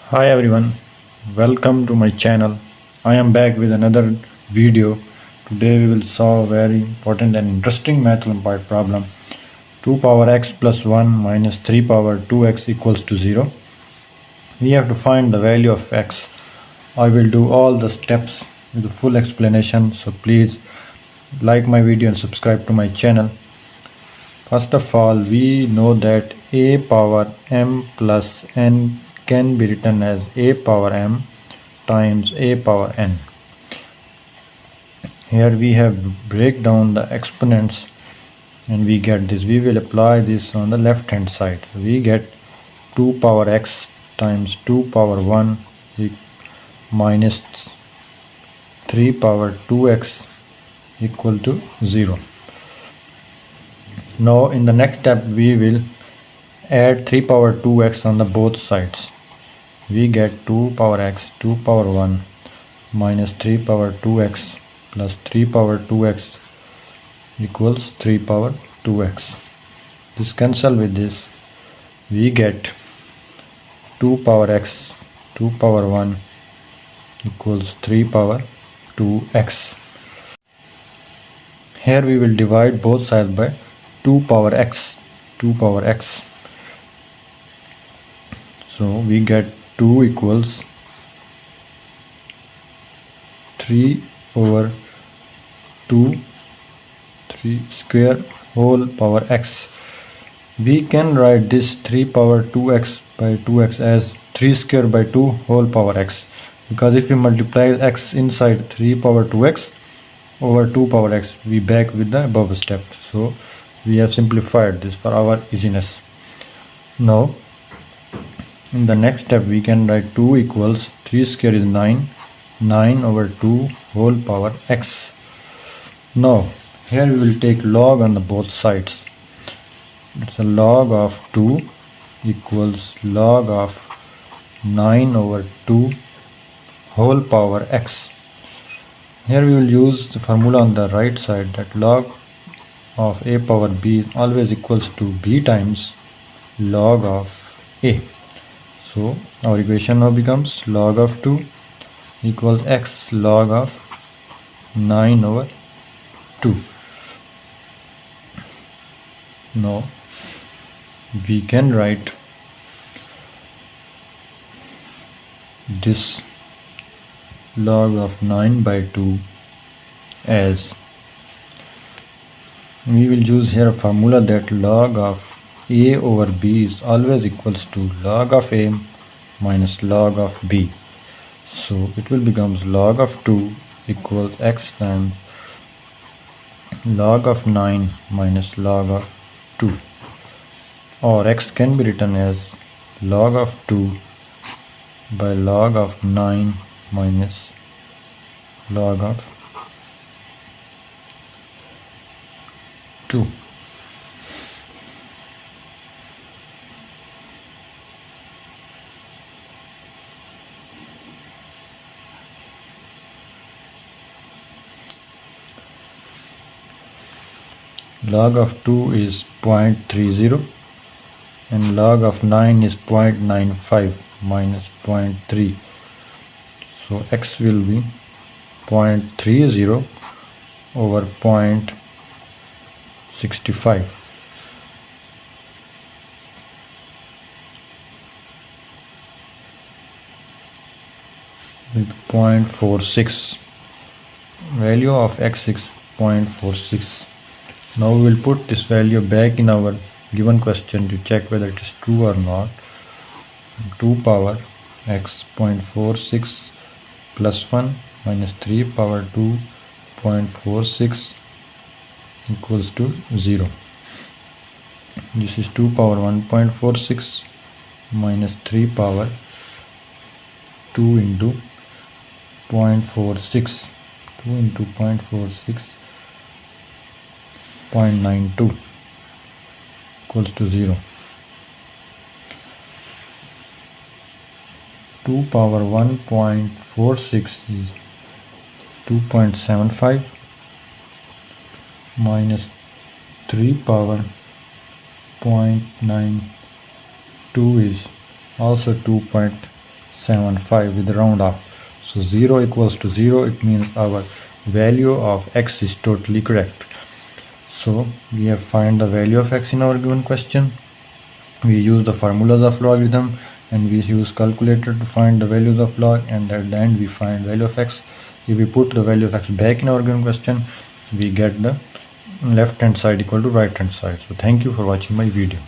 Hi everyone, welcome to my channel. I am back with another video. Today we will solve a very important and interesting math Olympiad problem. 2 power x plus 1 minus 3 power 2x equals to 0. We have to find the value of x. I will do all the steps with the full explanation, so please like my video and subscribe to my channel. First of all, we know that a power m plus n can be written as a power m times a power n. Here we have break down the exponents and we get this. We will apply this on the left hand side. We get 2 power x times 2 power 1 minus 3 power 2x equal to 0. Now in the next step we will add 3 power 2x on the both sides. We get 2 power x 2 power 1 minus 3 power 2x plus 3 power 2x equals 3 power 2x. This cancel with this. We get 2 power x 2 power 1 equals 3 power 2x. Here we will divide both sides by 2 power x. So we get 2 equals 3 over 2 3 square whole power x. We can write this 3 power 2x by 2x as 3 square by 2 whole power x, because if we multiply x inside 3 power 2x over 2 power x, we back with the above step. So we have simplified this for our easiness. Now in the next step we can write 2 equals 3 square is 9 over 2 whole power x. Now here we will take log on the both sides. It's a log of 2 equals log of 9 over 2 whole power x. Here we will use the formula on the right side, that log of a power b always equals to b times log of a. So our equation now becomes log of 2 equals x log of 9 over 2. Now we can write this log of 9 by 2 as, we will use here a formula that log of a over b is always equals to log of a minus log of b. So it will becomes log of 2 equals x times log of 9 minus log of 2, or x can be written as log of 2 by log of 9 minus log of 2. Log of 2 is 0.30 and log of 9 is 0.95 minus 0.3. So x will be 0.30 over 0.65 with 0.46. Value of x is 0.46. Now we will put this value back in our given question to check whether it is true or not. 2 power x 0.46 plus 1 minus 3 power 2 0.46 equals to 0. This is 2 power 1.46 minus 3 power 2 into 0.46. 2 into 0.46 0.92 equals to 0. 2 power 1.46 is 2.75 minus 3 power 0.92 is also 2.75. 0.75 with round off. So 0 equals to 0, it means our value of x is totally correct. So we have find the value of x in our given question. We use the formulas of logarithm and we use calculator to find the values of log, and at the end we find value of x. If we put the value of x back in our given question, we get the left hand side equal to right hand side. So thank you for watching my video.